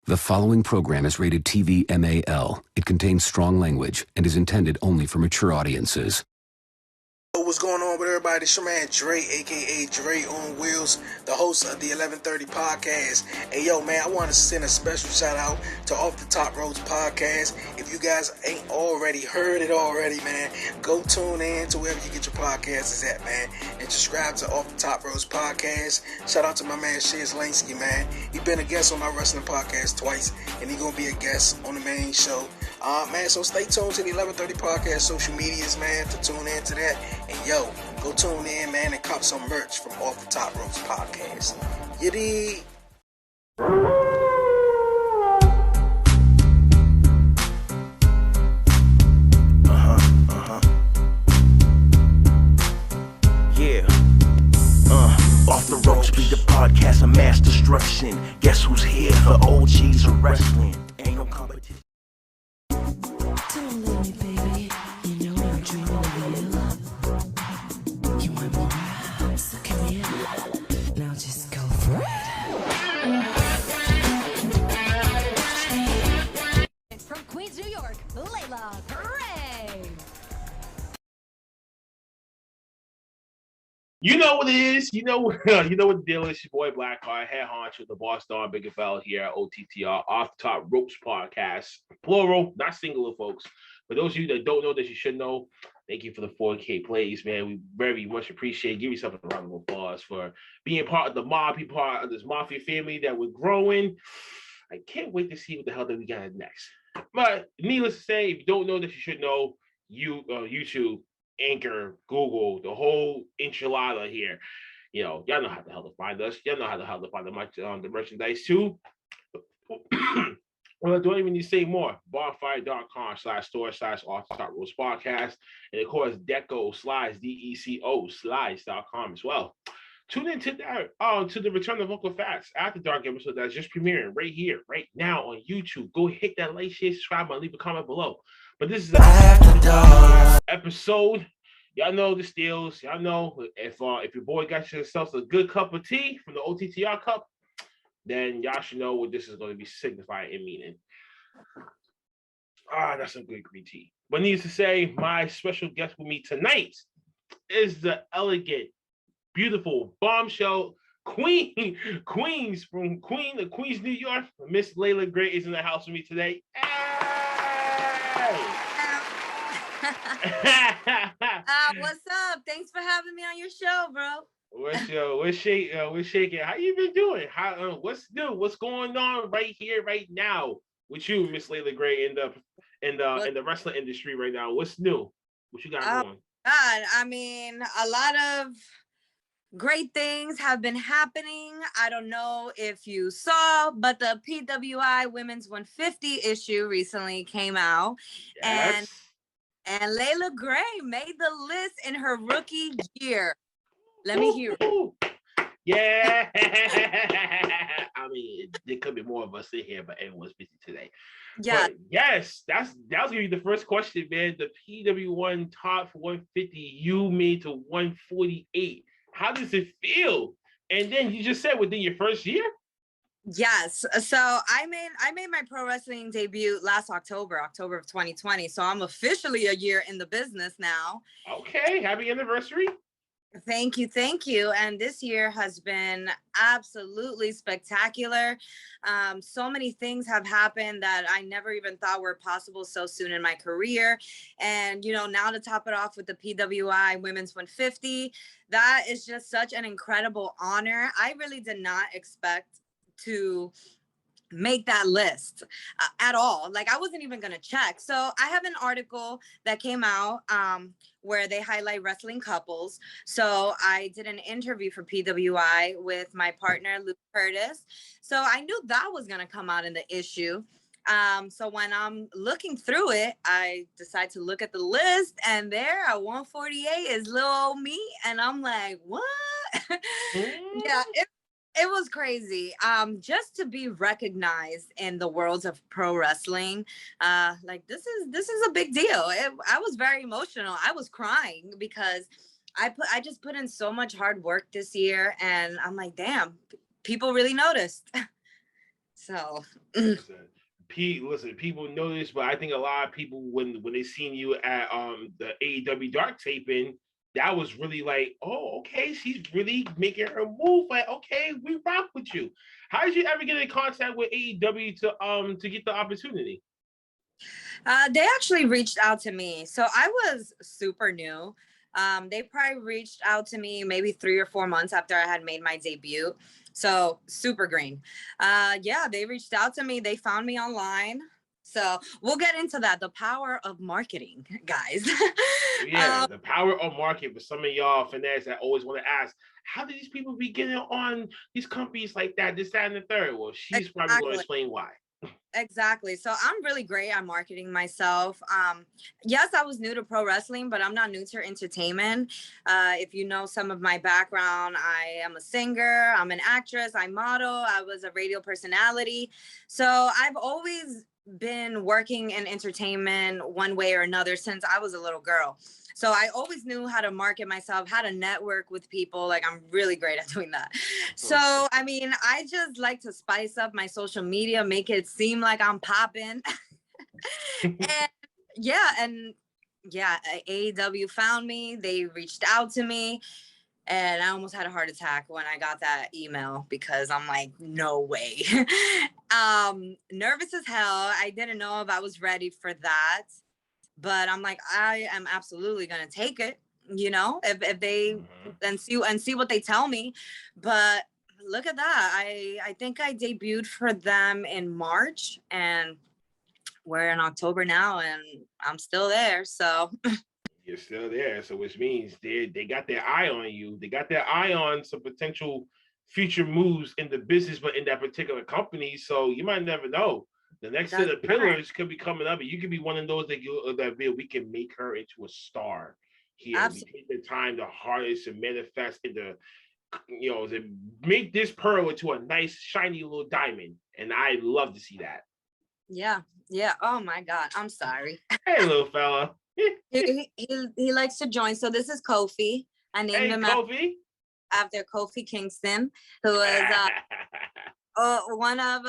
The following program is rated TV MAL. It contains strong language and is intended only for mature audiences. What's going on with everybody? It's your man Dre, aka Dre on Wheels, the host of the 1130 podcast. Hey yo man, I want to send a special shout out to Off the Top Roads podcast. If you guys ain't already heard it already, man, go tune in to wherever you get your podcasts at, man, and subscribe to Off the Top Roads podcast. Shout out to my man Shiz Lansky, man. He been a guest on my wrestling podcast twice, and he gonna be a guest on the main show. Man, so stay tuned to the 1130 podcast social medias, man, to tune in to that. And yo, go tune in, man, and cop some merch from Off the Top Ropes podcast. You dig? Yeah. Off the Ropes be the podcast of mass destruction. Guess who's here for OGs of wrestling? Ain't no competition. Don't leave me, baby. You know I'm dreaming of you. You want more? So come here. Now just go for it. From Queens, New York, Leila. Hooray! You know what it is. You know what the deal is. Your boy Blackheart, head honcho, the boss Don Big Fell here at OTTR, Off the Top Ropes podcast. Plural, not singular, folks. For those of you that don't know that you should know, thank you for the 4K plays, man. We very much appreciate. Give yourself a round of applause for being part of the mob, be part of this mafia family that we're growing. I can't wait to see what the hell that we got next. But needless to say, if you don't know that you should know, YouTube, Anchor, Google, the whole enchilada here. You know, y'all know how the hell to find us. Y'all know how the hell to find the merchandise too. Well, I don't even need to say more. Bonfire.com/store/Off the Top Roads podcast. And of course, Deco slides, DECO slides.com as well. Tune into that, to the Return of Uncle Fats AfterDark episode that's just premiering right here, right now on YouTube. Go hit that like, share, subscribe, and leave a comment below. But this is an episode. Y'all know the steals. Y'all know if your boy got yourself a good cup of tea from the OTTR cup, then y'all should know what this is going to be signifying and meaning. That's some good green tea. But needless to say, my special guest with me tonight is the elegant, beautiful, bombshell Queens from Queens, New York. Miss Leila Gray is in the house with me today. What's up? Thanks for having me on your show, bro. We're shaking. How you been doing? What's new? What's going on right here, right now with you, Miss Leila Gray, in the wrestling industry right now? What's new? What you got going? God, I mean, a lot of great things have been happening. I don't know if you saw, but the PWI Women's 150 issue recently came out. Yes. And Leila Gray made the list in her rookie year. Let me hear it. Yeah. I mean, there could be more of us in here, but everyone's busy today. Yeah. But yes, that was gonna be the first question, man. The PW1 top 150, you made to 148. How does it feel? And then you just said within your first year? Yes. So I made my pro wrestling debut last October of 2020. So I'm officially a year in the business now. Okay. Happy anniversary. Thank you. And this year has been absolutely spectacular. So many things have happened that I never even thought were possible so soon in my career. And, now to top it off with the PWI Women's 150, that is just such an incredible honor. I really did not expect to make that list at all. Like, I wasn't even gonna check. So I have an article that came out where they highlight wrestling couples. So I did an interview for PWI with my partner Luke Curtis. So I knew that was gonna come out in the issue. So when I'm looking through it, I decide to look at the list, and there at 148 is little old me, and I'm like, what? Yeah, it was crazy. Just to be recognized in the worlds of pro wrestling, like this is a big deal. I was very emotional. I was crying because I just put in so much hard work this year, and I'm like, damn, people really noticed. So listen, people know this, but I think a lot of people when they seen you at the AEW Dark taping, that was really like, oh, okay, she's really making her move. Like, okay, we rock with you. How did you ever get in contact with AEW to get the opportunity? They actually reached out to me. So I was super new. They probably reached out to me maybe 3 or 4 months after I had made my debut. So super green. Yeah, they reached out to me. They found me online. So we'll get into that. The power of marketing, guys. Yeah, the power of market. For some of y'all fanatics that always want to ask, how do these people be getting on these companies like that, this, that, and the third? Well, she's probably going to explain why. Exactly. So I'm really great at marketing myself. Yes, I was new to pro wrestling, but I'm not new to entertainment. If you know some of my background, I am a singer, I'm an actress, I model, I was a radio personality. So I've always been working in entertainment one way or another since I was a little girl. So I always knew how to market myself, how to network with people. Like, I'm really great at doing that. So, I mean, I just like to spice up my social media, make it seem like I'm popping. and yeah, AEW found me. They reached out to me. And I almost had a heart attack when I got that email because I'm like, no way. Nervous as hell. I didn't know if I was ready for that. But I'm like, I am absolutely gonna take it, you know, if they and see what they tell me. But look at that. I think I debuted for them in March and we're in October now and I'm still there. So You're still there, so which means they got their eye on you. They got their eye on some potential future moves in the business, but in that particular company. So you might never know. The next set of pillars could be coming up, and you could be one of those that we can make her into a star here. absolutely. We take the time to harness and manifest into, to make this pearl into a nice, shiny little diamond. And I love to see that. Yeah. Oh my God. I'm sorry. Hey, little fella. he likes to join. So this is Kofi. I named him Kofi. after Kofi Kingston, who was one of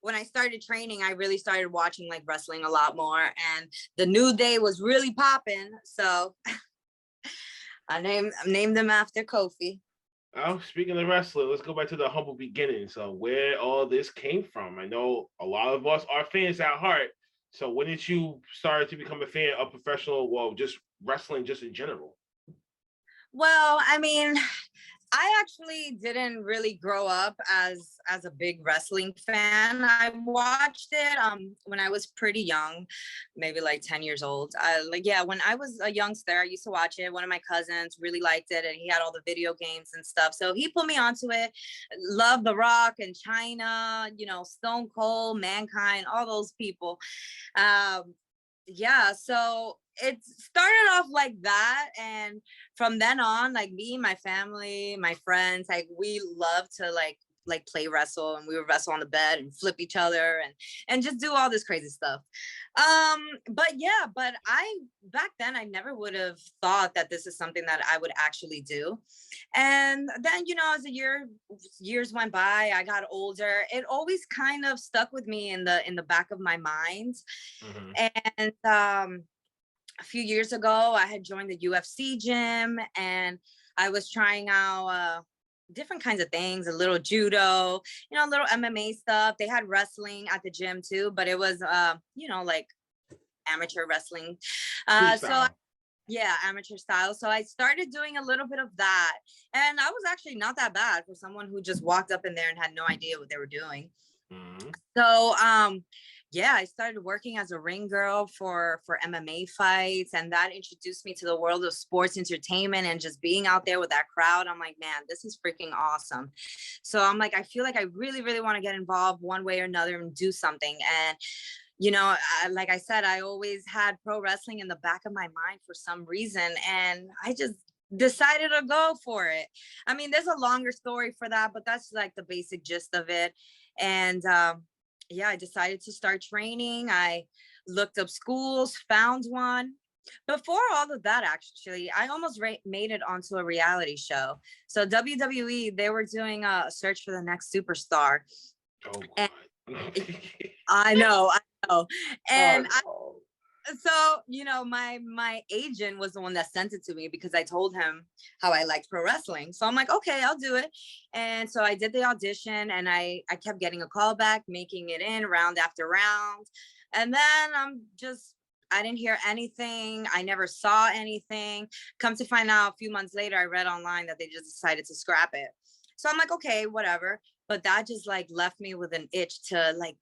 when I started training, I really started watching like wrestling a lot more, and the New Day was really popping. So I named him after Kofi. Oh, speaking of wrestling, let's go back to the humble beginnings. So where all this came from. I know a lot of us are fans at heart. So when did you start to become a fan of professional, well, just wrestling just in general? Well, I mean, I actually didn't really grow up as a big wrestling fan. I watched it when I was pretty young, maybe like 10 years old. When I was a youngster, I used to watch it. One of my cousins really liked it and he had all the video games and stuff. So he put me onto it. Love The Rock and China, Stone Cold, Mankind, all those people. So it started off like that, and from then on, like me, my family, my friends, like we love to like play wrestle, and we would wrestle on the bed and flip each other and just do all this crazy stuff. But I back then I never would have thought that this is something that I would actually do. And then, as the years went by, I got older. It always kind of stuck with me in the back of my mind. And a few years ago, I had joined the UFC gym and I was trying out different kinds of things, a little judo, a little MMA stuff. They had wrestling at the gym too, but it was, like amateur wrestling. Amateur style. So I started doing a little bit of that. And I was actually not that bad for someone who just walked up in there and had no idea what they were doing. So, I started working as a ring girl for MMA fights, and that introduced me to the world of sports entertainment and just being out there with that crowd. I'm like, man, this is freaking awesome. So I'm like, I feel like I really, really want to get involved one way or another and do something. And like I said, I always had pro wrestling in the back of my mind for some reason, and I just decided to go for it. I mean, there's a longer story for that, but that's like the basic gist of it. And I decided to start training. I looked up schools, found one. Before all of that, actually, I almost made it onto a reality show. So WWE, they were doing a search for the next superstar. Oh And God. I know, Oh, and no. so my agent was the one that sent it to me because I told him how I liked pro wrestling. So I'm like, okay, I'll do it. And so I did the audition, and I kept getting a call back, making it in round after round. And then I didn't hear anything. I never saw anything. Come to find out a few months later, I read online that they just decided to scrap it. So I'm like, okay, whatever. But that just like left me with an itch to like,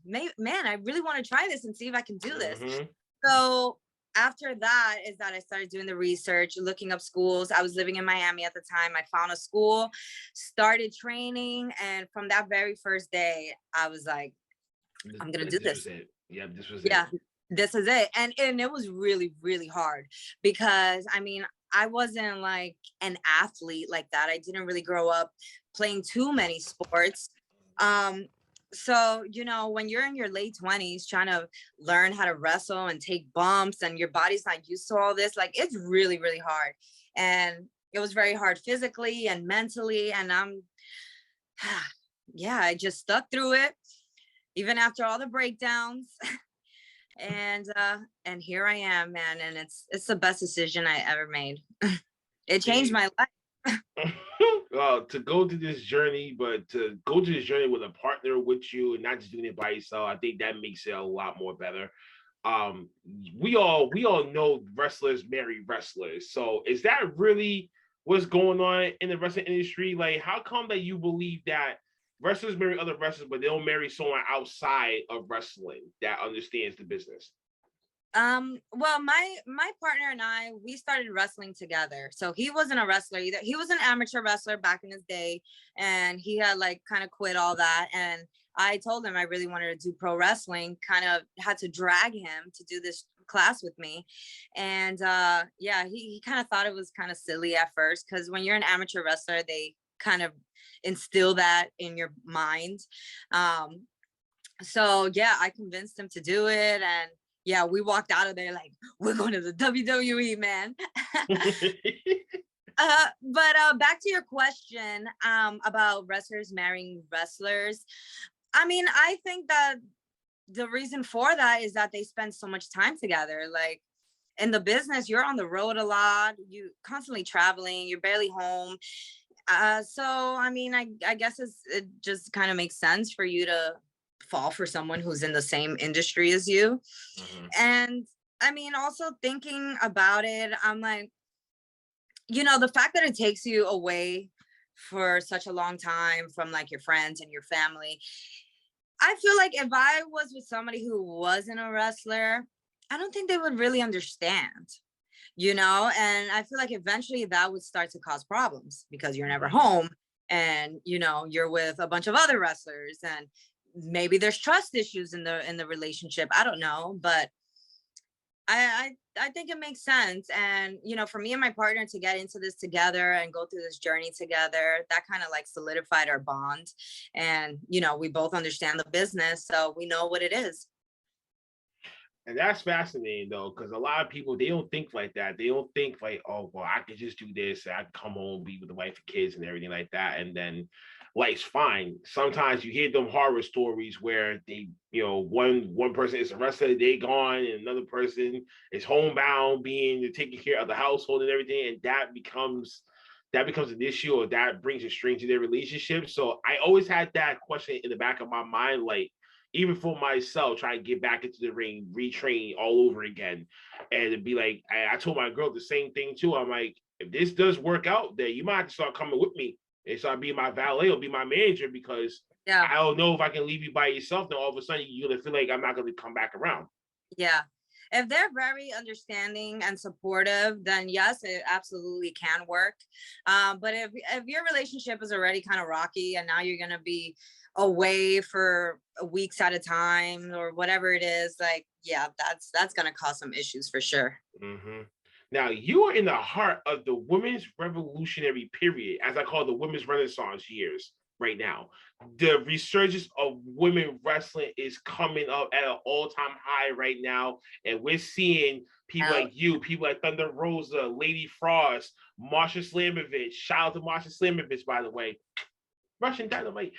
man, I really want to try this and see if I can do this. Mhm. So after that is that I started doing the research, looking up schools. I was living in Miami at the time. I found a school, started training, and from that very first day, I was like, I'm gonna do This was this. it. Yeah, this was Yeah, it. this is it. And it was really, really hard because I mean, I wasn't like an athlete like that. I didn't really grow up playing too many sports. Um, so when you're in your late 20s trying to learn how to wrestle and take bumps and your body's not used to all this, like it's really, really hard. And it was very hard physically and mentally. And yeah, I just stuck through it, even after all the breakdowns. And here I am, man, and it's the best decision I ever made. It changed See, my life. to go through this journey, but to go through this journey with a partner with you and not just doing it by yourself, I think that makes it a lot more better. Um, we all know wrestlers marry wrestlers. So is that really what's going on in the wrestling industry? Like, how come that you believe that wrestlers marry other wrestlers, but they don't marry someone outside of wrestling that understands the business? Well, my partner and I, we started wrestling together. So he wasn't a wrestler either. He was an amateur wrestler back in his day, and he had like kind of quit all that. And I told him I really wanted to do pro wrestling, kind of had to drag him to do this class with me. And yeah, he kind of thought it was kind of silly at first, because when you're an amateur wrestler, they kind of instill that in your mind. Um, so yeah, I convinced him to do it, and yeah, we walked out of there like, we're going to the WWE, man. But back to your question about wrestlers marrying wrestlers. I mean, I think that the reason for that is that they spend so much time together. Like in the business, you're on the road a lot, you constantly traveling, you're barely home. So I mean, I guess it just kind of makes sense for you to fall for someone who's in the same industry as you. Mhm. And I mean, also thinking about it, I'm like, the fact that it takes you away for such a long time from like your friends and your family, I feel like if I was with somebody who wasn't a wrestler, I don't think they would really understand, and I feel like eventually that would start to cause problems because you're never Mhm. home, and you're with a bunch of other wrestlers, and maybe there's trust issues in the relationship. I don't know, but I think it makes sense. And for me and my partner to get into this together and go through this journey together, that kind of like solidified our bond. And we both understand the business, so we know what it is. And that's fascinating though, because a lot of people they don't think like that. They don't think like, oh well, I could just do this. I can come home, be with the wife and kids and everything like that, and then life's fine. Sometimes you hear them horror stories where they, one person is arrested, they gone, and another person is homebound, being taking care of the household and everything, and that becomes an issue, or that brings a strain to their relationship. So I always had that question in the back of my mind, like even for myself, trying to get back into the ring, retrain all over again. And it'd be like, I told my girl the same thing too. I'm like, if this does work out, then you might have to start coming with me and start being my valet or be my manager, because Yeah. I don't know if I can leave you by yourself. Then all of a sudden you're gonna feel like I'm not gonna come back around. Yeah. If they're very understanding and supportive, then yes, it absolutely can work. But if your relationship is already kind of rocky and now you're gonna be away for weeks at a time or whatever it is, like yeah, that's gonna cause some issues for sure. Mm-hmm. Now you are in the heart of the women's revolutionary period, as I call the women's renaissance years right now. The resurgence of women wrestling is coming up at an all-time high right now. And we're seeing people Out. like you, people like Thunder Rosa, Lady Frost, Marsha Slamovich. Shout out to Marsha Slamovich, by the way. Russian Dynamite.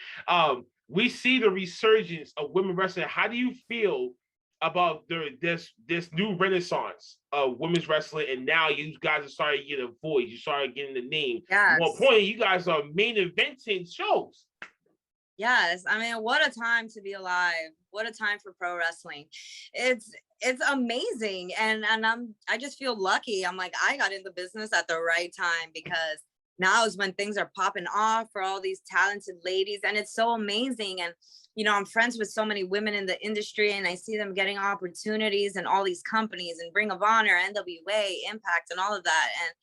we see the resurgence of women wrestling. How do you feel about this new renaissance of women's wrestling? And now you guys are starting to get a voice. You started getting the name. More Yes. importantly, you guys are main eventing shows. Yes. I mean, what a time to be alive. What a time for pro wrestling. It's amazing. And I just feel lucky. I'm like, I got in the business at the right time, because now is when things are popping off for all these talented ladies. And it's so amazing. And, you know, I'm friends with so many women in the industry, and I see them getting opportunities in all these companies, and Ring of Honor, NWA, Impact, and all of that. And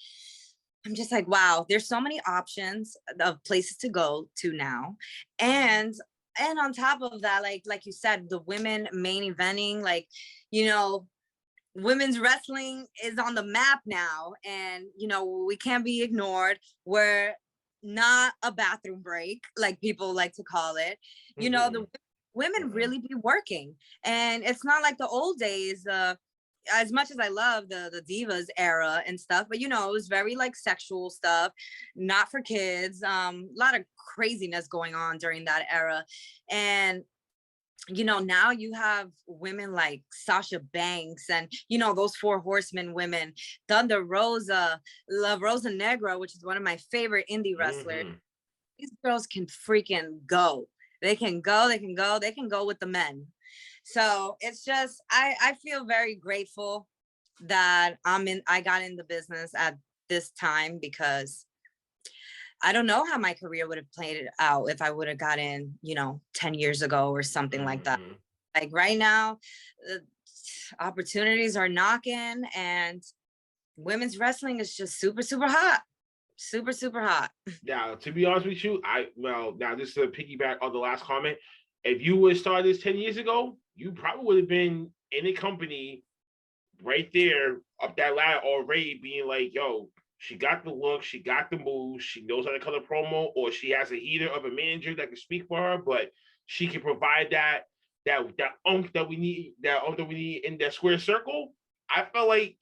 I'm just like, wow, there's so many options of places to go to now. And on top of that, like you said, the women main eventing, like, you know, women's wrestling is on the map now, and you know, we can't be ignored. We're not a bathroom break, like people like to call it. You know, the women really be working, and it's not like the old days. As much as I love the divas era and stuff, but you know, it was very like sexual stuff, not for kids. A lot of craziness going on during that era. And you know, now you have women like Sasha Banks, and you know, those four horsemen women, Thunder Rosa, La Rosa Negra, which is one of my favorite indie wrestlers. These girls can freaking go. They can go, they can go, they can go with the men. So it's just, I feel very grateful that I got in the business at this time, because I don't know how my career would have played it out if I would have got in, you know, 10 years ago or something like that. Like right now, opportunities are knocking, and women's wrestling is just super, super hot. Super, super hot. Now, to be honest with you, now just to piggyback on the last comment, if you would start this 10 years ago, you probably would have been in a company right there up that ladder already, being like, yo, she got the look, she got the moves, she knows how to cut a promo, or she has a heater of a manager that can speak for her, but she can provide that oomph that we need, in that square circle. I felt like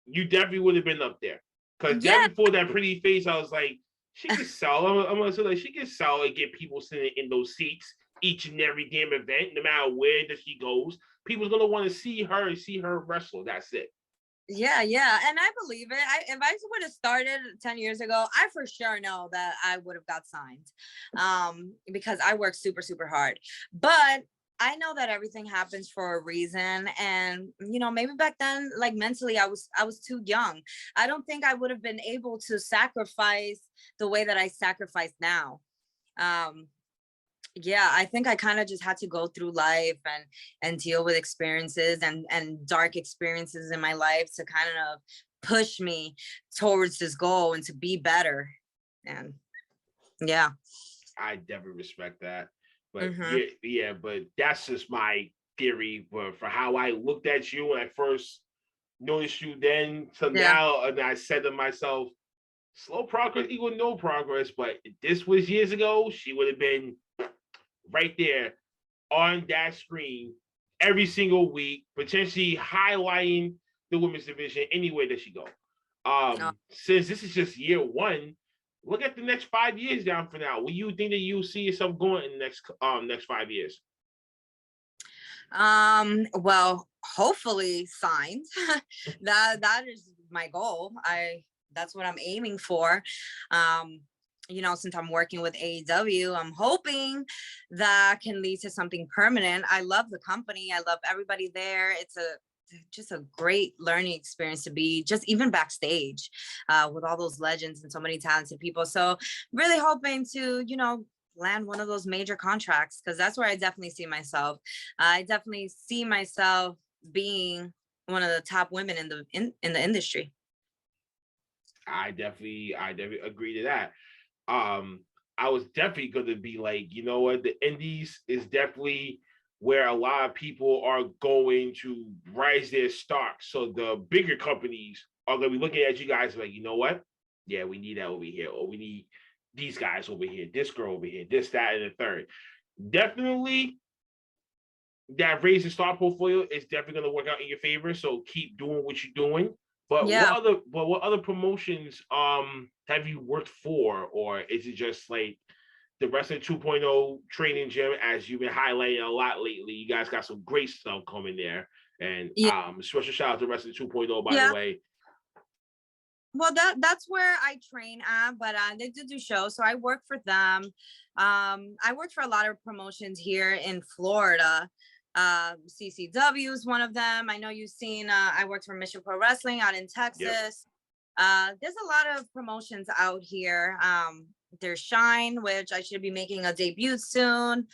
you definitely would have been up there. Because before that pretty face, I was like, she can sell. I'm gonna say, like, she can sell and get people sitting in those seats each and every damn event, no matter where that she goes. People's gonna want to see her wrestle. That's it. Yeah, and I believe it. If I would have started 10 years ago, I for sure know that I would have got signed, because I work super, super hard. But I know that everything happens for a reason. And, you know, maybe back then, like mentally, I was too young. I don't think I would have been able to sacrifice the way that I sacrifice now. Yeah, I think I kind of just had to go through life and deal with experiences and dark experiences in my life to kind of push me towards this goal and to be better. And yeah. I definitely respect that. But but that's just my theory for how I looked at you when I first noticed you then to now. And I said to myself, slow progress equal no progress. But if this was years ago, she would have been right there on that screen every single week, potentially highlighting the women's division anywhere that she go. Since this is just year one, look at the next 5 years down from now. Will you think that you see yourself going in the next 5 years? Well, hopefully signed. that is my goal. That's what I'm aiming for. You know, since I'm working with AEW, I'm hoping that can lead to something permanent. I love the company. I love everybody there. It's just a great learning experience to be just even backstage with all those legends and so many talented people. So really hoping to, you know, land one of those major contracts, because that's where I definitely see myself. I definitely see myself being one of the top women in the industry. I definitely agree to that. I was definitely going to be like, you know what, the indies is definitely where a lot of people are going to rise their stock. So the bigger companies are going to be looking at you guys like, you know what? Yeah, we need that over here, or we need these guys over here, this girl over here, this, that, and the third. Definitely, that raise the star portfolio is definitely going to work out in your favor. So keep doing what you're doing. But what other promotions have you worked for, or is it just like the Wrestling 2.0 training gym, as you've been highlighting a lot lately. You guys got some great stuff coming there. And special shout out to Wrestling 2.0, by the way. Well, that's where I train at, but they do shows, so I work for them. I worked for a lot of promotions here in Florida. CCW is one of them. I know you've seen. I worked for Mission Pro Wrestling out in Texas. There's a lot of promotions out here. There's Shine, which I should be making a debut soon.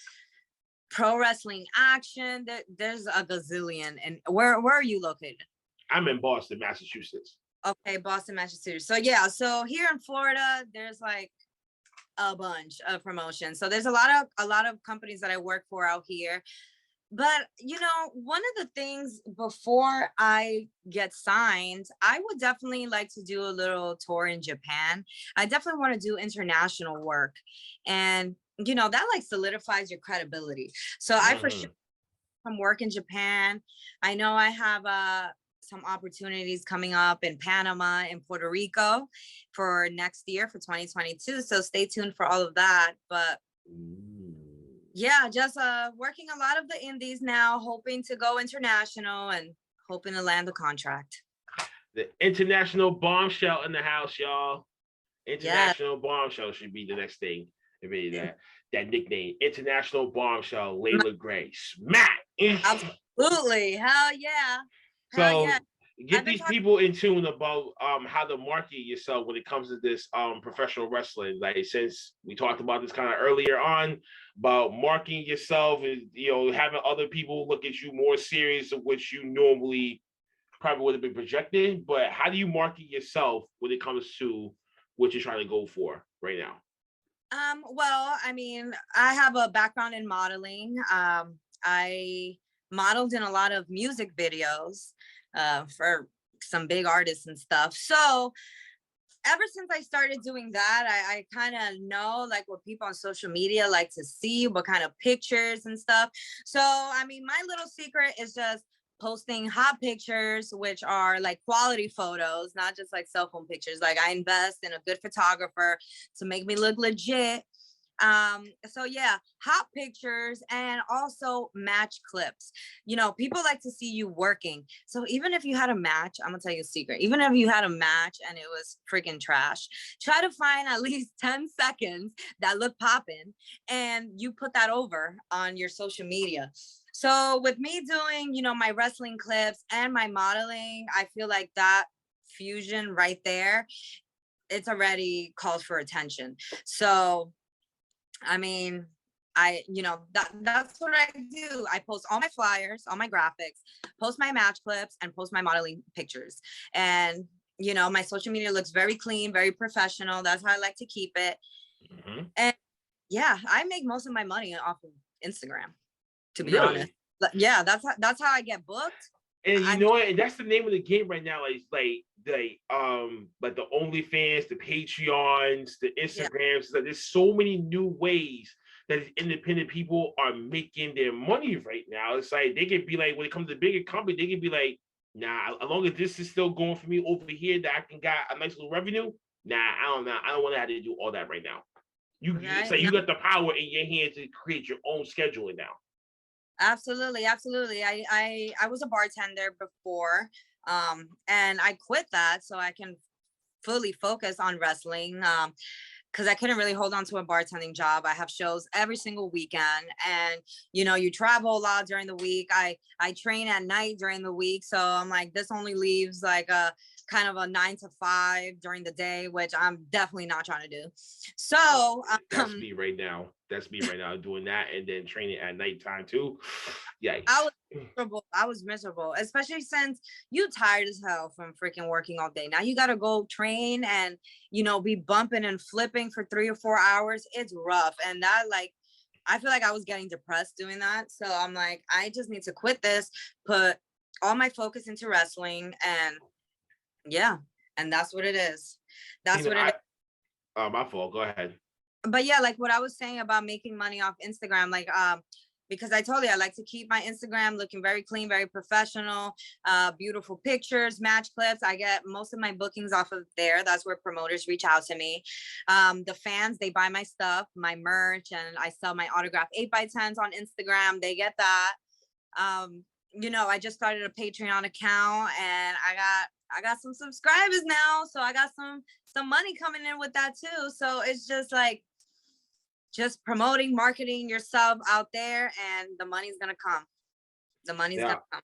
Pro Wrestling Action. There's a gazillion. And where are you located? I'm in Boston, Massachusetts. Okay, Boston, Massachusetts. So yeah, so here in Florida, there's like a bunch of promotions. So there's a lot of companies that I work for out here. But you know, one of the things before I get signed, I would definitely like to do a little tour in Japan. I definitely want to do international work, and you know that like solidifies your credibility. So I for sure from work in Japan. I know I have some opportunities coming up in Panama and Puerto Rico for next year for 2022. So stay tuned for all of that. But yeah, just working a lot of the indies now, hoping to go international and hoping to land the contract. The international bombshell in the house, y'all. International bombshell should be the next thing. Maybe that nickname, international bombshell, Leila Gray. Smack. Absolutely. Hell yeah. So get these people in tune about how to market yourself when it comes to this professional wrestling. Like, since we talked about this kind of earlier on about marketing yourself and, you know, having other people look at you more serious of which you normally probably would have been projected. But how do you market yourself when it comes to what you're trying to go for right now? Well, I mean, I have a background in modeling. I modeled in a lot of music videos for some big artists and stuff. So ever since I started doing that, I kind of know like what people on social media like to see, what kind of pictures and stuff. So, I mean, my little secret is just posting hot pictures, which are like quality photos, not just like cell phone pictures. Like I invest in a good photographer to make me look legit. So yeah, hot pictures and also match clips. You know, people like to see you working. So even if you had a match, I'm gonna tell you a secret. Even if you had a match and it was freaking trash, try to find at least 10 seconds that look popping and you put that over on your social media. So with me doing, you know, my wrestling clips and my modeling, I feel like that fusion right there, it's already calls for attention. So I mean, you know, that's what I do. I post all my flyers, all my graphics, post my match clips, and post my modeling pictures. And, you know, my social media looks very clean, very professional. That's how I like to keep it. And yeah, I make most of my money off of Instagram, to be honest. But yeah, that's how I get booked. And you know what? And that's the name of the game right now. Like the OnlyFans, the Patreons, the Instagrams. Like, there's so many new ways that independent people are making their money right now. It's like they can be like, when it comes to bigger company, they can be like, nah, as long as this is still going for me over here, that I can get a nice little revenue. Nah, I don't know. I don't want to have to do all that right now. You got the power in your hands to create your own scheduling now. Absolutely. I was a bartender before, and I quit that so I can fully focus on wrestling, because I couldn't really hold on to a bartending job. I have shows every single weekend, and you know, you travel a lot during the week. I train at night during the week, so I'm like, this only leaves like a kind of a 9 to 5 during the day, which I'm definitely not trying to do. So that's me right now. That's me right now doing that and then training at nighttime too. Yikes. I was miserable, especially since you tired as hell from freaking working all day. Now you got to go train and, you know, be bumping and flipping for 3 or 4 hours. It's rough. And that, like, I feel like I was getting depressed doing that. So I'm like, I just need to quit this, put all my focus into wrestling, and yeah, and that's what it is. That's what it is. My fault. Go ahead. But yeah, like what I was saying about making money off Instagram, like, because I told you I like to keep my Instagram looking very clean, very professional, beautiful pictures, match clips. I get most of my bookings off of there. That's where promoters reach out to me. The fans, they buy my stuff, my merch, and I sell my autographed 8x10s on Instagram. They get that. I just started a Patreon account, and I got some subscribers now, so I got some money coming in with that too. So it's just like promoting, marketing yourself out there, and the money's gonna come. The money's gonna come.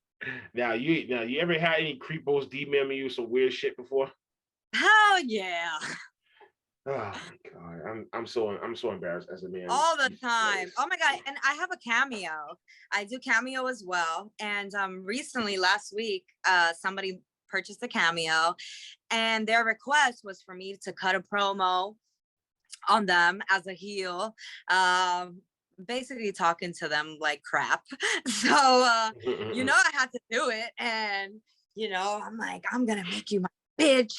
Now you ever had any creepos DMing you some weird shit before? Hell yeah. Oh my god, I'm so embarrassed as a man. All the time. Oh my god. And I have a Cameo. I do Cameo as well. And recently, last week, somebody purchased a Cameo, and their request was for me to cut a promo on them as a heel, basically talking to them like crap. So I had to do it, and I'm like, I'm gonna make you my bitch.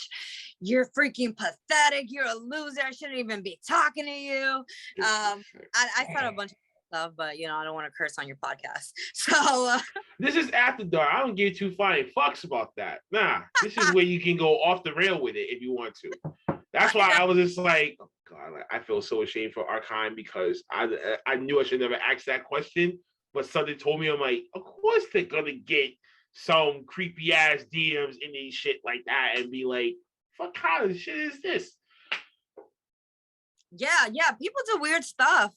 You're freaking pathetic. You're a loser. I shouldn't even be talking to you. I said a bunch of stuff, but I don't want to curse on your podcast. So this is After Dark. I don't give two flying fucks about that. Nah, this is where you can go off the rail with it if you want to. That's why I was just like, oh god, I feel so ashamed for Archime, because I knew I should never ask that question, but something told me, I'm like, of course they're gonna get some creepy ass DMs in these shit like that and be like, what kind of shit is this? Yeah, people do weird stuff.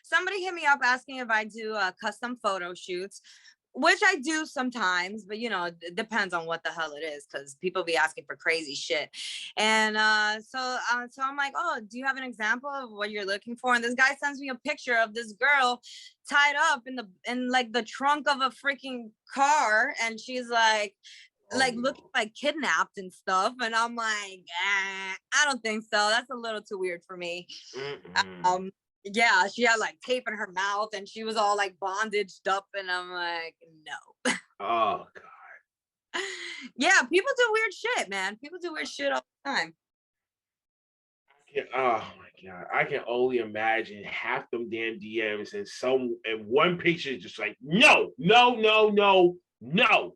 Somebody hit me up asking if I do custom photo shoots, which I do sometimes, but it depends on what the hell it is, because people be asking for crazy shit. And so I'm like, oh, do you have an example of what you're looking for? And this guy sends me a picture of this girl tied up in like the trunk of a freaking car, and she's like looking like kidnapped and stuff. And I'm like, I don't think so. That's a little too weird for me. Yeah, she had like tape in her mouth, and she was all like bondaged up, and I'm like, no. Oh god. Yeah, people do weird shit, man. People do weird shit all the time. Oh my god, I can only imagine half them damn DMs and one picture is just like, no,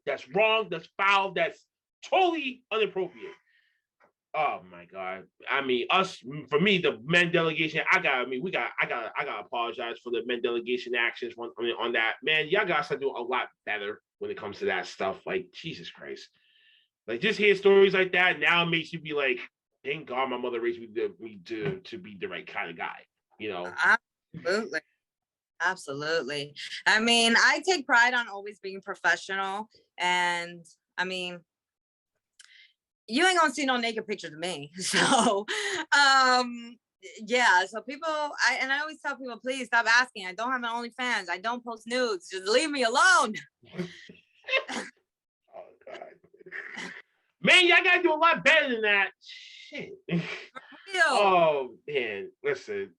that's wrong, that's foul, that's totally inappropriate. Oh my god. I mean, for me, the men delegation, I gotta apologize for the men delegation actions on that. Man, y'all gotta start doing a lot better when it comes to that stuff. Like, Jesus Christ. Like, just hear stories like that now it makes you be like, thank God my mother raised me to be the right kind of guy, Absolutely. I mean, I take pride on always being professional, and I mean, you ain't gonna see no naked pictures of me. So yeah, so people, I always tell people, please stop asking. I don't have an OnlyFans. I don't post nudes. Just leave me alone. Oh god. Man, y'all gotta do a lot better than that. Shit. Oh man, listen.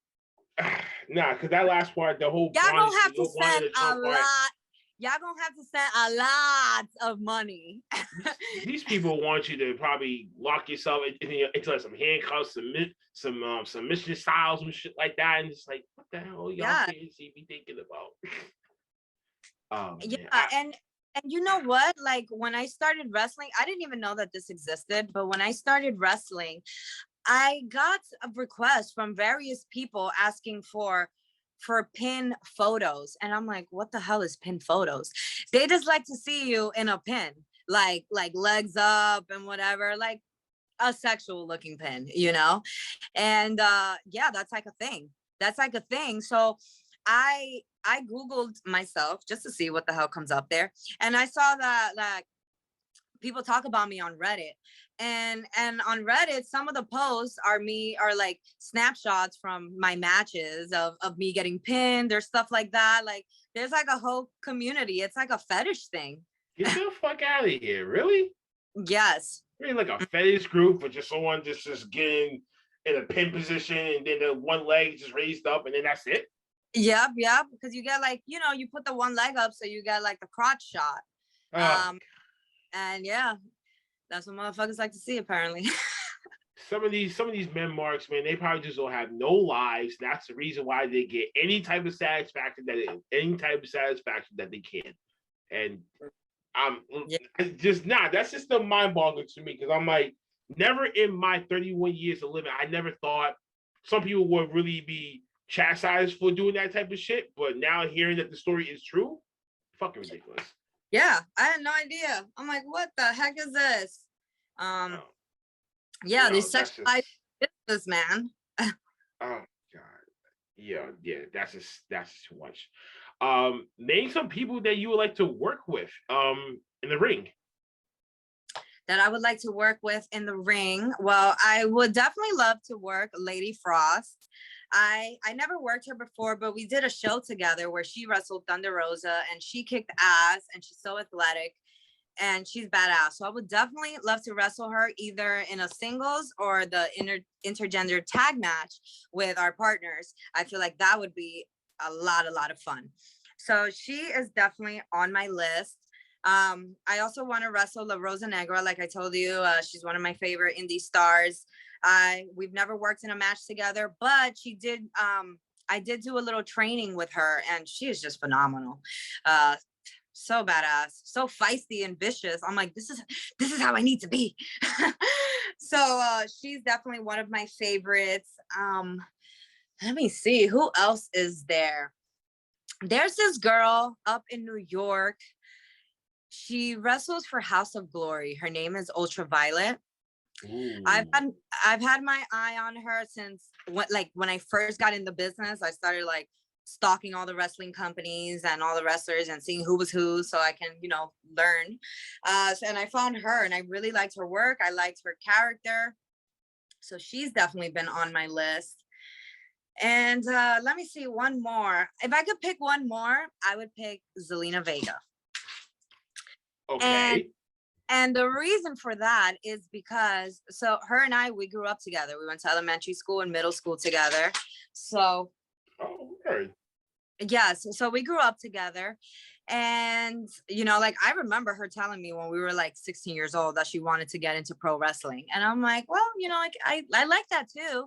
Nah, because that last part, the whole y'all gonna have to send a lot. Y'all gonna have to send a lot of money. These people want you to probably lock yourself into like some handcuffs, some submission styles and shit like that, and it's like, what the hell y'all kids be thinking about? And you know what? Like, when I started wrestling, I didn't even know that this existed, but when I started wrestling, I got a request from various people asking for pin photos, and I'm like, what the hell is pin photos? They just like to see you in a pin, like legs up and whatever, like a sexual looking pin, and yeah, that's like a thing. So I googled myself just to see what the hell comes up there, and I saw that people talk about me on Reddit, and on Reddit, some of the posts are like snapshots from my matches of me getting pinned or stuff like that. Like, there's like a whole community. It's like a fetish thing. Get the fuck out of here. Really? Yes. Really, like a fetish group for just someone just getting in a pin position, and then the one leg just raised up, and then that's it? Yep. Because you get like, you put the one leg up, so you get like the crotch shot. And yeah, that's what motherfuckers like to see, apparently. some of these men marks, man, they probably just don't have no lives. That's the reason why they get any type of satisfaction that they can. And I'm just not. That's just the mind boggling to me because I'm like, never in my 31 years of living, I never thought some people would really be chastised for doing that type of shit. But now hearing that the story is true, fucking ridiculous. Yeah, I had no idea. I'm like, what the heck is this? Yeah, they sexualize business, man. Oh God. Yeah, that's just too much. Name some people that you would like to work with in the ring. That I would like to work with in the ring. Well, I would definitely love to work Lady Frost. I never worked her before, but we did a show together where she wrestled Thunder Rosa and she kicked ass and she's so athletic and she's badass. So I would definitely love to wrestle her either in a singles or the intergender tag match with our partners. I feel like that would be a lot of fun. So she is definitely on my list. I also want to wrestle La Rosa Negra, like I told you. She's one of my favorite indie stars. We've never worked in a match together, but she did. I did do a little training with her, and she is just phenomenal. So badass, so feisty and vicious. I'm like, this is how I need to be. So she's definitely one of my favorites. Let me see, who else is there? There's this girl up in New York. She wrestles for House of Glory. Her name is Ultraviolet. Ooh. I've had my eye on her since when I first got in the business. I started like stalking all the wrestling companies and all the wrestlers and seeing who was who so I can, learn. And I found her and I really liked her work. I liked her character. So she's definitely been on my list. And let me see one more. If I could pick one more, I would pick Zelina Vega. Okay. And the reason for that is because, so her and I, we grew up together. We went to elementary school and middle school together. So, okay. yes, so we grew up together. And, I remember her telling me when we were like 16 years old that she wanted to get into pro wrestling. And I'm like, well, I like that too.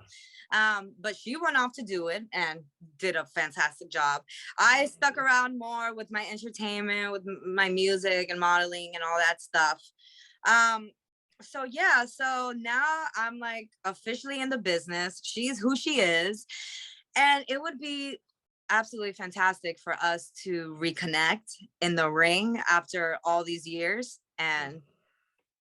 But she went off to do it and did a fantastic job. I stuck around more with my entertainment, with my music and modeling and all that stuff. So now I'm like officially in the business. She's who she is. And it would be absolutely fantastic for us to reconnect in the ring after all these years. And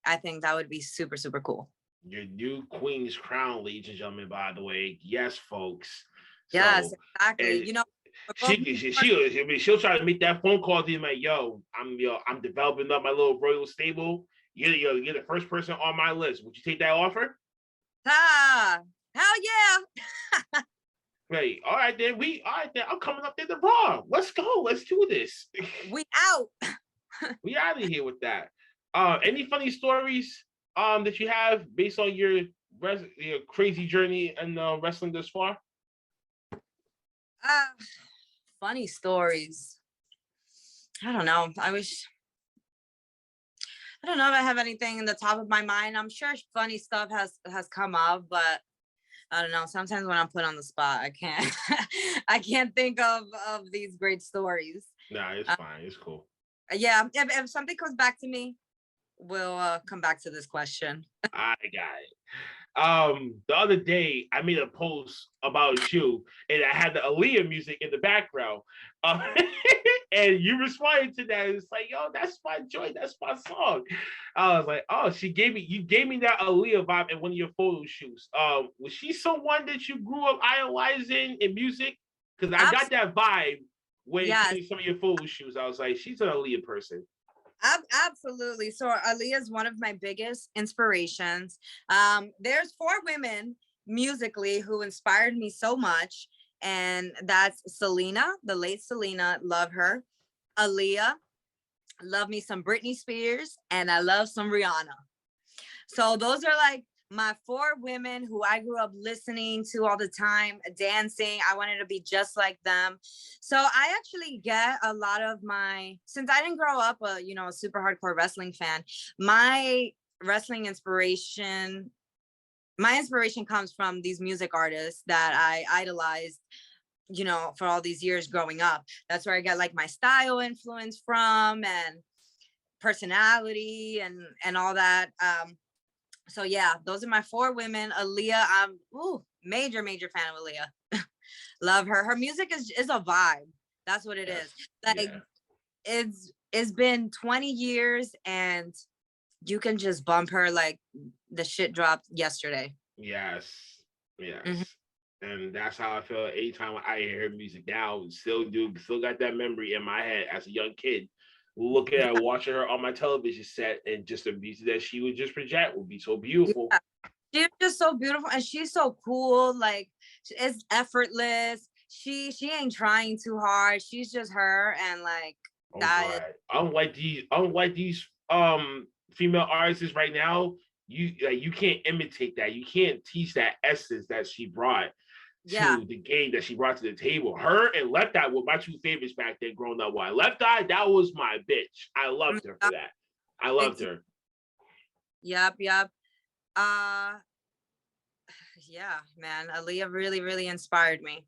I think that would be super, super cool. Your new queen's crown, ladies and gentlemen, by the way. Yes, folks. Yes, exactly. She'll try to make that phone call to you like, I'm developing up my little royal stable. You're the first person on my list. Would you take that offer? Hell yeah. Right. All right, then. I'm coming up there to Raw. Let's go. Let's do this. We out. We out of here with that. Any funny stories that you have based on your crazy journey in wrestling thus far? Funny stories. I don't know. I don't know if I have anything in the top of my mind. I'm sure funny stuff has come up, but I don't know. Sometimes when I'm put on the spot, I can't think of these great stories. Nah, it's fine. It's cool. Yeah, if something comes back to me, we'll come back to this question. I got it. The other day I made a post about you, and I had the Aaliyah music in the background, and you responded to that. It's like, yo, that's my joint, that's my song. I was like, oh, you gave me that Aaliyah vibe at one of your photo shoots. Was she someone that you grew up idolizing in music? Because I got that vibe when some of your photo shoots. I was like, she's an Aaliyah person. Absolutely. So Aaliyah is one of my biggest inspirations. There's 4 women musically who inspired me so much, and that's Selena, the late Selena, love her. Aaliyah, love me some Britney Spears, and I love some Rihanna. So those are like my 4 women who I grew up listening to all the time, dancing. I wanted to be just like them. So I actually get a lot of since I didn't grow up a super hardcore wrestling fan, my wrestling inspiration, my inspiration comes from these music artists that I idolized, you know, for all these years growing up. That's where I got like my style influence from, and personality and all that. So yeah, those are my 4 women. Aaliyah, I'm major fan of Aaliyah. Love her. Her music is a vibe. That's what it is. Like it's been 20 years and you can just bump her like the shit dropped yesterday. Yes. And that's how I feel anytime I hear her music now. Still got that memory in my head as a young kid. Looking at watching her on my television set, and just the music that she would just project would be so beautiful. Yeah. She's just so beautiful, and she's so cool. Like, it's effortless. She ain't trying too hard. She's just her, and like that. Unlike these female artists right now, you can't imitate that. You can't teach that essence that she brought to the game, that she brought to the table. Her and Left Eye were my 2 favorites back then growing up. Why Left Eye, that was my bitch. I loved her for that. I loved her. Yep. Yeah, man. Aaliyah really inspired me.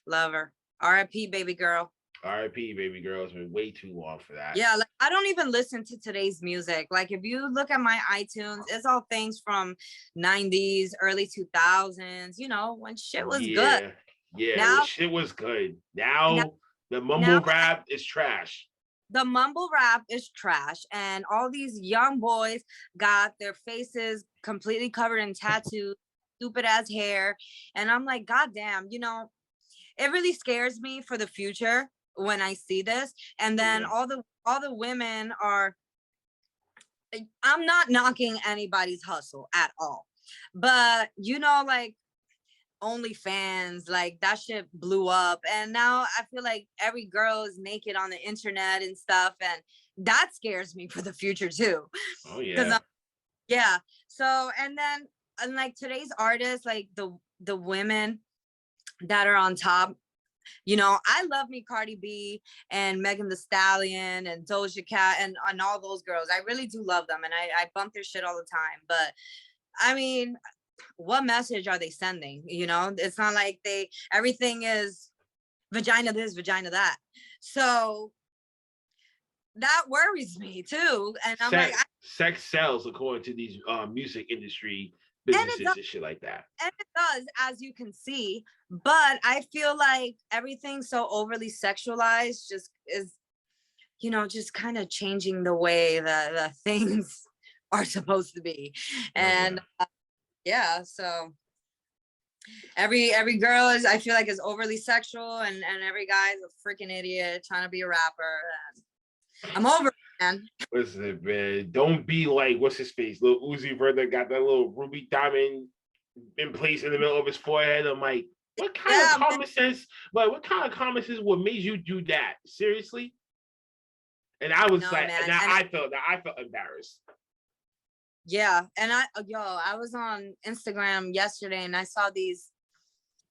Love her. R.I.P. baby girl. R.I.P. baby girl. It's been way too long for that. Yeah, like I don't even listen to today's music. Like if you look at my iTunes, it's all things from 90s, early 2000s, you know, when shit was good. Yeah, now, shit was good. Now the mumble rap is trash. The mumble rap is trash, and all these young boys got their faces completely covered in tattoos, stupid ass hair, and I'm like, God damn, you know, it really scares me for the future when I see this. And then all the women are, I'm not knocking anybody's hustle at all, but you know, like OnlyFans, like that shit blew up, and now I feel like every girl is naked on the internet and stuff, and that scares me for the future too. Oh yeah. Yeah. So and like today's artists, like the women that are on top, you know, I love me Cardi B and Megan Thee Stallion and Doja Cat and all those girls. I really do love them, and I bump their shit all the time. But I mean, what message are they sending? You know, it's not like everything is vagina this, vagina that. So that worries me too. And I'm like, sex sells according to these music industry businesses and shit like that. And it does, as you can see, but I feel like everything so overly sexualized just is, you know, just kind of changing the way that things are supposed to be. And so every girl is, I feel like, is overly sexual, and every guy is a freaking idiot trying to be a rapper. And I'm over it, man. Listen, man, don't be like, what's his face? Lil Uzi Vert got that little ruby diamond in place in the middle of his forehead. I'm like, what kind of common sense? Like, what kind of common sense? What made you do that? Seriously? And I was I felt embarrassed. Yeah, and I was on Instagram yesterday, and I saw these.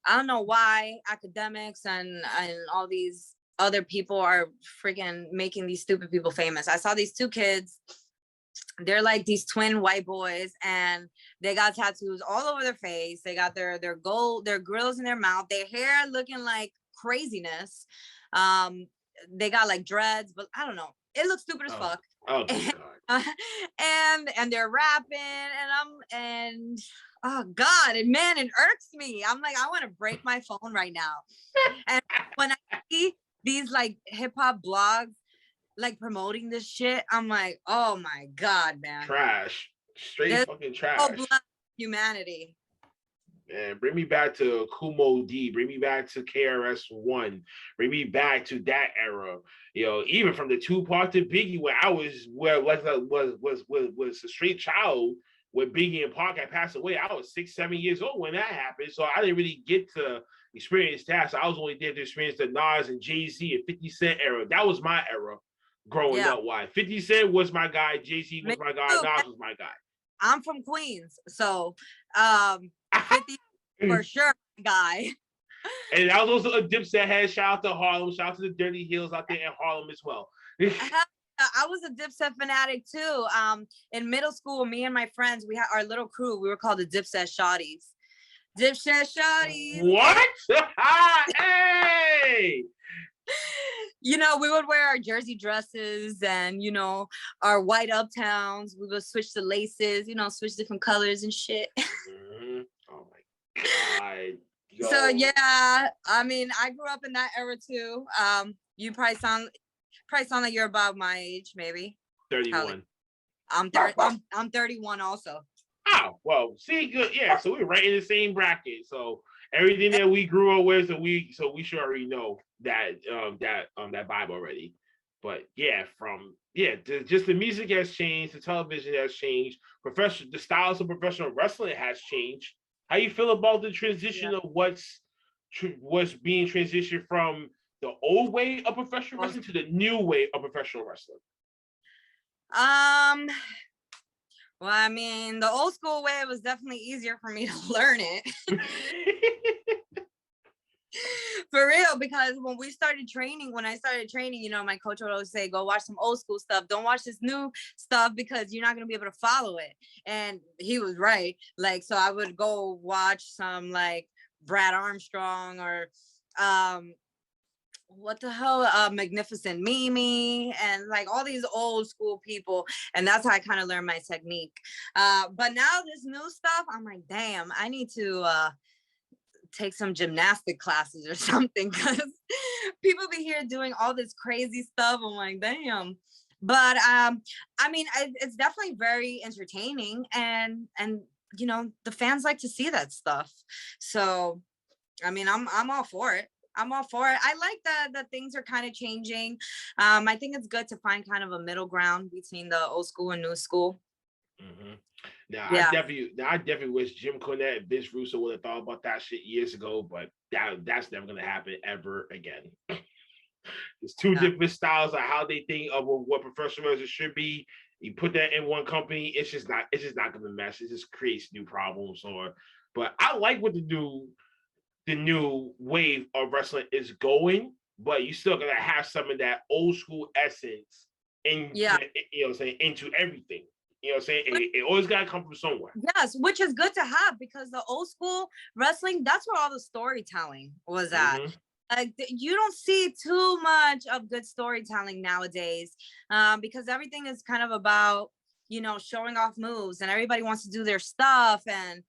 I don't know why academics and all these other people are freaking making these stupid people famous. I saw these 2 kids. They're like these twin white boys, and they got tattoos all over their face. They got their grills in their mouth, their hair looking like craziness. They got like dreads, but I don't know. It looks stupid as fuck. Oh God. And they're rapping, and oh God, and man, it irks me. I'm like, I want to break my phone right now. And when I see these like hip hop blogs like promoting this shit, I'm like, oh my God, man. Trash. Straight fucking trash. Humanity. Man, bring me back to Kumo D. Bring me back to KRS-One. Bring me back to that era. You know, even from the Tupac to Biggie, where I was a straight child when Biggie and Pac had passed away. I was 6, 7 years old when that happened, so I didn't really get to experience that. So I was only there to experience the Nas and Jay-Z and 50 Cent era. That was my era growing up. Why? 50 Cent was my guy. Jay-Z was my guy. Nas was my guy. I'm from Queens, so 50 for sure, guy. And that was also a Dipset head. Shout out to Harlem. Shout out to the Dirty Hills out there in Harlem as well. I was a Dipset fanatic too. In middle school, me and my friends, we had our little crew. We were called the Dipset Shotties. Dipset Shotties. What? Hey! You know, we would wear our jersey dresses and, our white uptowns. We would switch the laces, switch different colors and shit. Mhm. Oh my God. Yo. So yeah, I mean, I grew up in that era too. You probably sound like you're about my age, maybe. 31. I'm 31 also. Oh, well, see, good. Yeah, so we're right in the same bracket. So everything that we grew up with, so we should already know that that vibe already. But yeah, just the music has changed, the television has changed, the styles of professional wrestling has changed. How you feel about the transition of what's being transitioned from the old way of professional wrestling to the new way of professional wrestling? Well, I mean, the old school way was definitely easier for me to learn it. For real, because when I started training, my coach would always say, go watch some old school stuff. Don't watch this new stuff because you're not going to be able to follow it. And he was right. Like, so I would go watch some like Brad Armstrong or what the hell, Magnificent Mimi and like all these old school people. And that's how I kind of learned my technique. But now this new stuff, I'm like, damn, I need to take some gymnastic classes or something, because people be here doing all this crazy stuff. I'm like, damn. But I mean, it's definitely very entertaining, and the fans like to see that stuff. So I mean, I'm all for it. I like that things are kind of changing. I think it's good to find kind of a middle ground between the old school and new school. Mm-hmm. Now, Yeah. I definitely wish Jim Cornette and Vince Russo would have thought about that shit years ago, but that's never gonna happen ever again. There's two different styles of how they think of what professional wrestling should be. You put that in one company, it's just not gonna mesh. It just creates new problems. But I like what the new wave of wrestling is going, but you still gonna have some of that old school essence into everything. You know what I'm saying? It always gotta come from somewhere. Yes, which is good to have, because the old school wrestling, that's where all the storytelling was at. Mm-hmm. Like, you don't see too much of good storytelling nowadays, because everything is kind of about, showing off moves, and everybody wants to do their stuff, and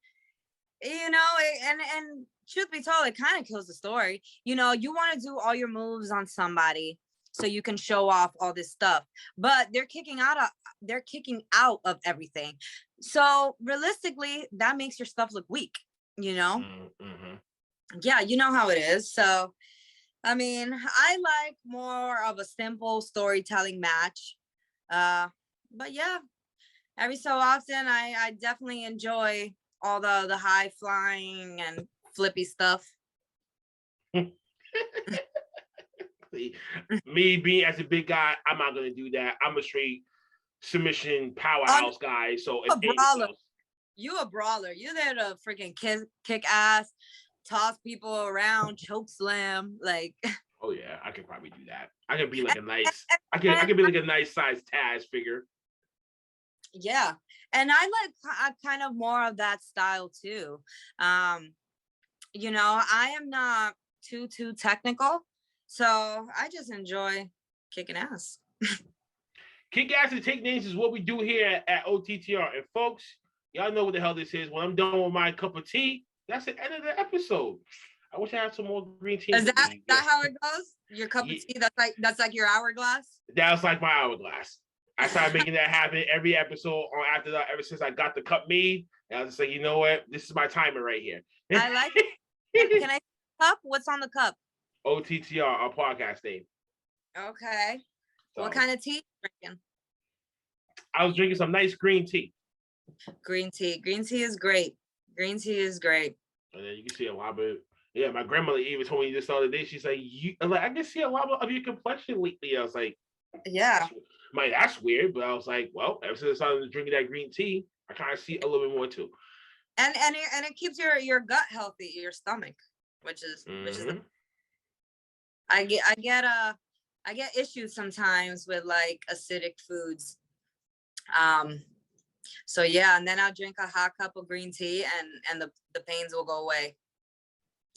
and truth be told, it kind of kills the story. You want to do all your moves on somebody so you can show off all this stuff, but they're kicking out of everything. So realistically, that makes your stuff look weak, Mm-hmm. Yeah, you know how it is. So I mean, I like more of a simple storytelling match. But yeah, every so often I definitely enjoy all the high flying and flippy stuff. Me being as a big guy, I'm not gonna do that. I'm a straight submission powerhouse guy. So a brawler. You a brawler. You're there to freaking kick ass, toss people around, choke slam, like. Oh yeah, I could probably do that. I could be like I could be like a nice size Taz figure. Yeah, and I like kind of more of that style too. I am not too technical, so I just enjoy kicking ass. Kick ass and take names is what we do here at OTTR. And folks, y'all know what the hell this is. When I'm done with my cup of tea, that's the end of the episode. I wish I had some more green tea. Is that how it goes? Your cup of tea? That's like your hourglass? That was like my hourglass. I started making that happen every episode on AfterDark ever since I got the cup made. And I was just like, you know what? This is my timer right here. I like it. Can I see the cup? What's on the cup? OTTR, our podcast name. Okay. So, what kind of tea are you drinking? I was drinking some nice green tea. Green tea. Green tea is great. Green tea is great. And then you can see a lot of it. Yeah, my grandmother even told me this the other day. She's like, I can see a lot of your complexion lately. I was like, yeah. That's weird. But I was like, well, ever since I started drinking that green tea, I kind of see a little bit more too. And it keeps your gut healthy, your stomach, which is Mm-hmm. I get I get issues sometimes with like acidic foods. So yeah, and then I'll drink a hot cup of green tea and the pains will go away.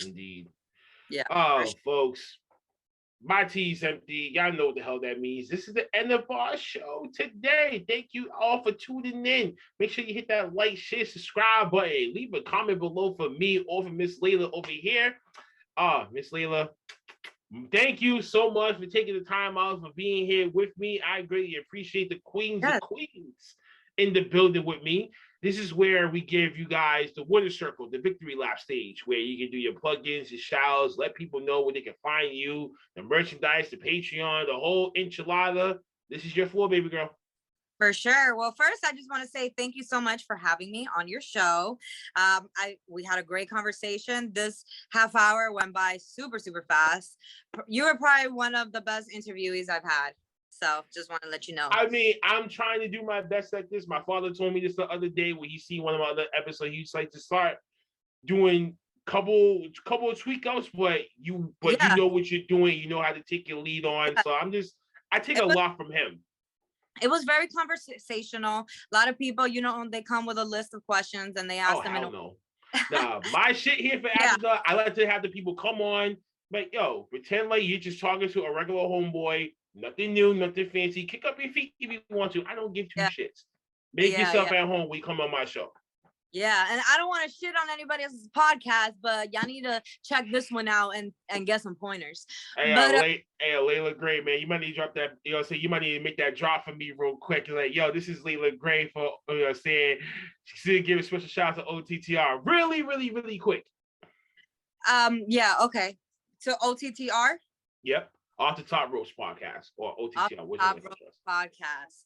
Indeed. Yeah. Oh, folks, my tea's empty. Y'all know what the hell that means. This is the end of our show today. Thank you all for tuning in. Make sure you hit that like, share, subscribe button. Leave a comment below for me or for Miss Leila over here. Miss Leila, thank you so much for taking the time out for being here with me. I greatly appreciate the queens and queens in the building with me. This is where we give you guys the winner circle, the victory lap stage, where you can do your plugins, your shouts, let people know where they can find you, the merchandise, the Patreon, the whole enchilada. This is your floor, baby girl. For sure. Well, first, I just want to say thank you so much for having me on your show. We had a great conversation. This half hour went by super, super fast. You were probably one of the best interviewees I've had. So just want to let you know. I mean, I'm trying to do my best like this. My father told me this the other day when he seen one of my other episodes. He's like to start doing couple of tweak ups, but you know what you're doing. You know how to take your lead on. So I take a lot from him. It was very conversational. A lot of people, they come with a list of questions and they ask them. Hell no. Nah, my shit here for AfterDark, I like to have the people come on, but pretend like you're just talking to a regular homeboy. Nothing new, nothing fancy. Kick up your feet if you want to. I don't give two shits. Make yourself at home when you come on my show. Yeah, and I don't want to shit on anybody else's podcast, but y'all need to check this one out and get some pointers. Hey, Leila Gray, man, you might need to drop that. You might need to make that drop for me real quick. Like, this is Leila Gray for saying she's gonna give a special shout out to OTTR. Really, really, really quick. Yeah. Okay. So OTTR. Yep. Off the Top Ropes podcast or OTTR. Top Ropes podcast.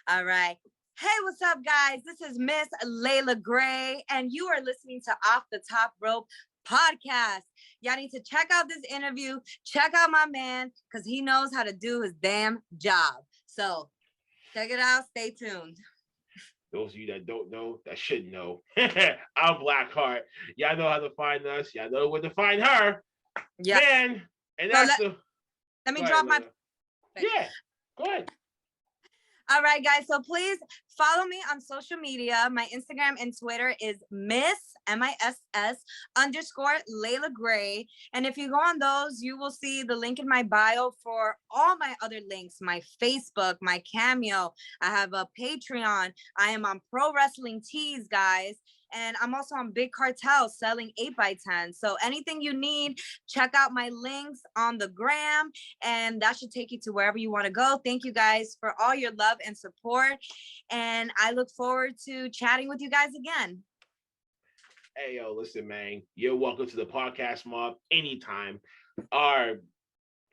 All right. Hey, what's up, guys? This is Miss Leila Gray, and you are listening to Off the Top Rope podcast. Y'all need to check out this interview. Check out my man, because he knows how to do his damn job. So check it out. Stay tuned. Those of you that don't know, that should know. I'm Blackheart. Y'all know how to find us. Y'all know where to find her. Yeah. Man, and that's let me drop my... Yeah, go ahead. All right, guys. So please follow me on social media. My Instagram and Twitter is MISS_Leila Gray. And if you go on those, you will see the link in my bio for all my other links, my Facebook, my Cameo. I have a Patreon. I am on Pro Wrestling Tees, guys. And I'm also on Big Cartel selling 8x10. So anything you need, check out my links on the gram, and that should take you to wherever you want to go. Thank you guys for all your love and support. And I look forward to chatting with you guys again. Hey, listen, man, you're welcome to the podcast mob anytime. Our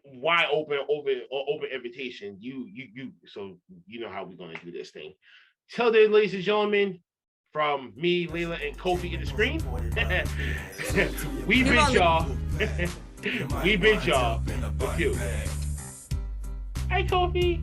wide open invitation. So you know how we're going to do this thing. Till then, ladies and gentlemen, from me, Leila, and Kofi in the screen, we bid y'all. We bid y'all with you. Hi, Kofi.